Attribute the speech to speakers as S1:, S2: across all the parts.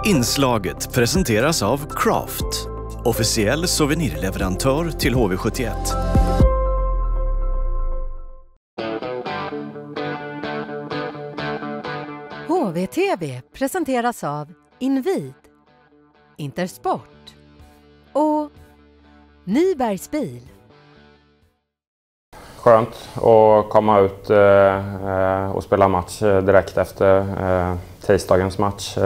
S1: Inslaget presenteras av Craft, officiell souvenirleverantör till HV71.
S2: HVTV presenteras av Invid, Intersport och Nybergs bil.
S3: Skönt att komma ut och spela match direkt efter tisdagens match.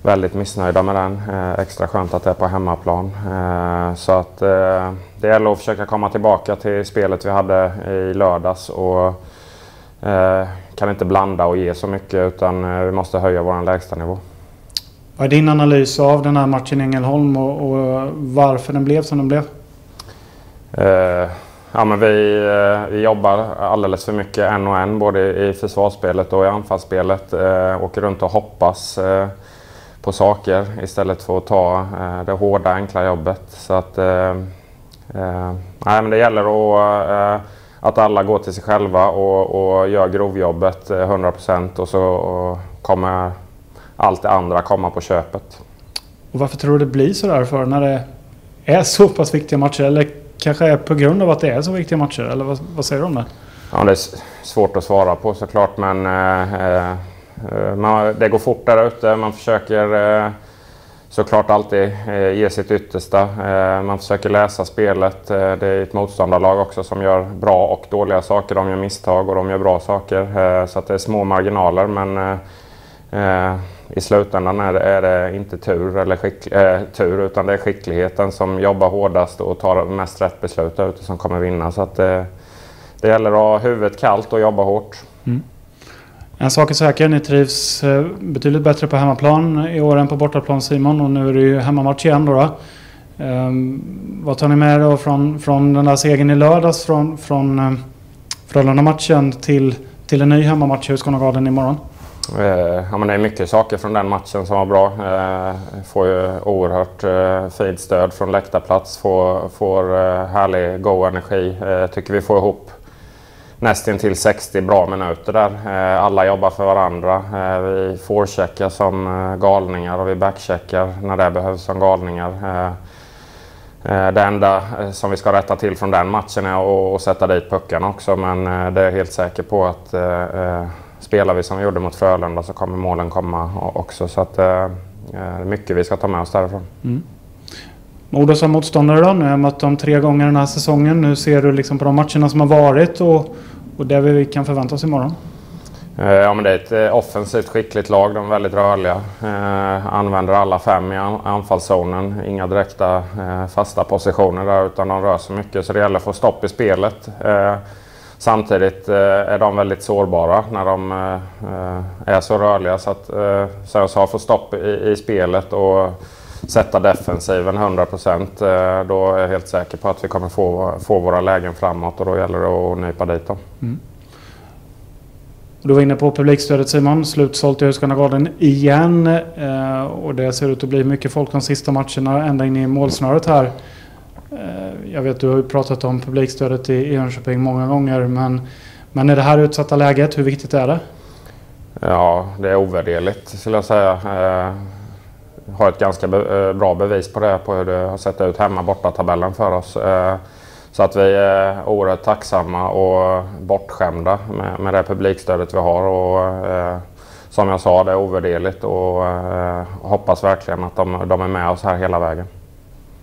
S3: Väldigt missnöjda med den. Extra skönt att det är på hemmaplan. Så att det gäller att försöka komma tillbaka till spelet vi hade i lördags och kan inte blanda och ge så mycket, utan vi måste höja vår lägsta nivå.
S4: Vad är din analys av den här matchen i Ängelholm och varför den blev som den blev?
S3: Ja, men vi jobbar alldeles för mycket en och en, både i försvarsspelet och i anfallsspelet. Åker runt och hoppas på saker istället för att ta det hårda, enkla jobbet. Så att nej, men det gäller att alla går till sig själva och gör grovjobbet 100%, och så kommer allt det andra komma på köpet. Och
S4: varför tror du det blir så där för när det är så pass viktiga matcher? Eller kanske är på grund av att det är så viktiga matcher? Eller vad säger du om det?
S3: Ja, det är svårt att svara på såklart, men det går fort där ute. Man försöker såklart alltid ge sitt yttersta. Man försöker läsa spelet. Det är ett motståndarlag också som gör bra och dåliga saker. De gör misstag och de gör bra saker. Så att det är små marginaler, men i slutändan är det inte tur, utan det är skickligheten som jobbar hårdast och tar mest rätt beslut ute som kommer vinna. Så att det gäller att ha huvudet kallt och jobba hårt.
S4: Mm. En sak är säker, ni trivs betydligt bättre på hemmaplan i år än på bortaplan, Simon, och nu är det ju hemmamatch igen då. Vad tar ni med då från den där segern i lördags, från Frölunda-matchen till en ny hemmamatch i Husqvarna imorgon?
S3: Ja, men det är mycket saker från den matchen som var bra. Får ju oerhört fint stöd från läktarplats, får härlig go-energi. Tycker vi får ihop nästan till 60 bra minuter där. Alla jobbar för varandra. Vi forecheckar som galningar och vi backcheckar när det behövs som galningar. Det enda som vi ska rätta till från den matchen är att sätta dit puckarna också, men det är helt säker på att spelar vi som vi gjorde mot Frölunda så kommer målen komma också. Så att det är mycket vi ska ta med oss därifrån.
S4: Mm. Modo som motståndare då, nu har jag mött dem 3 gånger den här säsongen. Nu ser du liksom på de matcherna som har varit och det vi kan förvänta oss imorgon.
S3: Ja, men det är ett offensivt skickligt lag. De är väldigt rörliga. Använder alla 5 i anfallszonen. Inga direkta fasta positioner där, utan de rör så mycket. Så det gäller att få stopp i spelet. Samtidigt är de väldigt sårbara när de är så rörliga. Så att så jag sa, få stopp i spelet och sätta defensiven 100%, då är jag helt säker på att vi kommer få våra lägen framåt, och då gäller det att nypa dit dem.
S4: Mm. Du var inne på publikstödet, Simon. Slutsålt i Husqvarna igen, och det ser ut att bli mycket folk de sista matcherna ända in i målsnöret här. Jag vet, du har ju pratat om publikstödet i Jönköping många gånger, men i det här utsatta läget, hur viktigt är det? Ja, det är ovärderligt skulle jag säga. Har ett ganska bra bevis på det, på hur det har sett ut hemma borta tabellen för oss. Så att vi är oerhört tacksamma och bortskämda med det publikstödet vi har. Och som jag sa, det är ovärderligt, och hoppas verkligen att de är med oss här hela vägen.